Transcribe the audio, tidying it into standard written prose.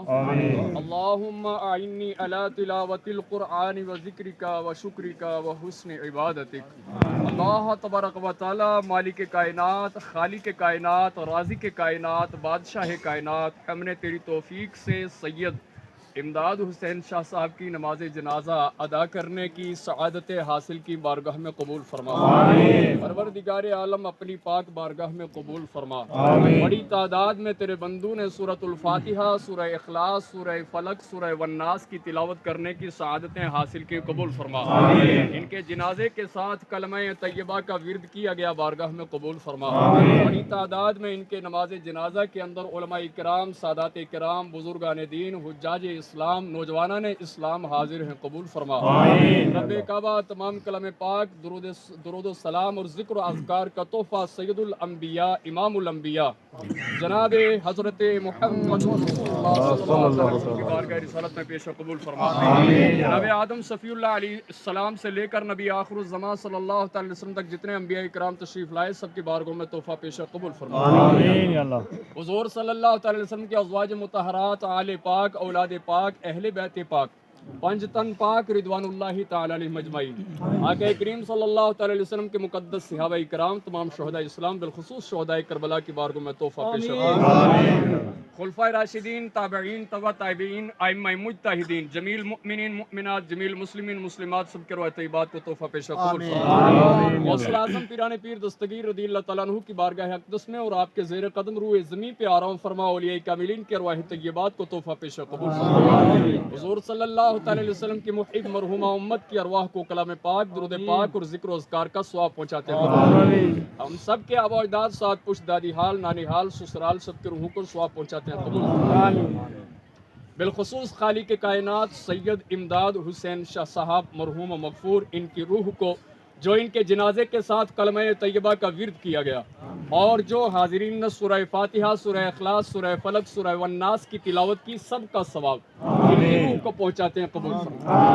آمین۔ اللہم اعنی علی تلاوت القرآن و ذکرک و شکرک و حسن عبادتک۔ اللہ تبارک و تعالی مالک کائنات، خالق کائنات، رازق کائنات، بادشاہ کائنات، ہم نے تیری توفیق سے سید امداد حسین شاہ صاحب کی نماز جنازہ ادا کرنے کی سعادت حاصل کی بارگاہ میں قبول فرما۔ پروردگار عالم اپنی پاک بارگاہ میں قبول فرما۔ بڑی تعداد میں تیرے بندوں نے سورۃ الفاتحہ، سورہ اخلاص، سورہ فلق، سورہ والناس کی تلاوت کرنے کی سعادتیں حاصل کی قبول فرما۔ ان کے جنازے کے ساتھ کلمہ طیبہ کا ورد کیا گیا بارگاہ میں قبول فرما۔ بڑی تعداد میں ان کے نماز جنازہ کے اندر علماء کرام، سادات کرام، بزرگان دین، حجاج اسلام، نوجوانان اسلام حاضر ہیں، قبول فرما۔ رب کعبہ تمام کلام پاک، درود و سلام اور ذکر و اذکار کا تحفہ سید الانبیاء، امام الانبیاء جناب حضرت محمد رسول اللہ صلی اللہ علیہ وسلم کی بارگاہ رسالت میں پیش و قبول فرما۔ جناب آدم صفی اللہ علیہ السلام سے لے کر نبی آخر الزمان صلی اللہ تعالی وسلم تک جتنے انبیاء کرام تشریف لائے، سب کی بارگاہوں میں تحفہ پیش و قبول فرما۔ آمین یا اللہ۔ حضور صلی اللہ تعالی وسلم کے ازواج مطہرات، آل پاک، اولاد پاک، اہل بیت پاک، پنج تن پاک رضوان اللہ تعالی علیہ مجمعین، آقا کریم صلی اللہ تعالی علیہ وسلم کے مقدس صحابہ کرام، تمام شہداء اسلام، بالخصوص شہداء کربلا کی بارگاہ میں تحفہ پیش و خلفائے راشدین، تابعین، تبع تابعین، ائمہ مجتہدین، جمیل مؤمنین مؤمنات، جمیل مسلمین مسلمات، سب کے روح طیبات کو تحفہ پیش و قبول فرما۔ غوث اعظم پیران پیر دستگیر رضی اللہ تعالیٰ عنہ کی بارگاہ اقدس میں اور آپ کے زیر قدم روئے زمین پہ آرام فرما، اولیاء کاملین کے ارواح طیبات کو تحفہ پیش و قبول فرما۔ حضور صلی اللہ تعالی علیہ وسلم کی محب مرحومہ امت کی ارواح کو کلام پاک، درود پاک اور ذکر و اذکار کا ثواب پہنچاتے ہیں۔ ہم سب کے آباء و اجداد، ساتھ پشت، دادی حال، نانی حال، سسرال، سب کے روحوں کو ثواب پہنچاتے ہیں، قبول فرما۔ بالخصوص خالق کائنات سید امداد حسین شاہ صاحب مرحوم و مغفور، ان کی روح کو جو ان کے جنازے کے ساتھ کلمہ طیبہ کا ورد کیا گیا اور جو حاضرین نے سورہ فاتحہ، سورہ اخلاص، سورہ فلق، سورہ والناس کی تلاوت کی، سب کا ثواب ان کی روح کو پہنچاتے ہیں، قبول فرما۔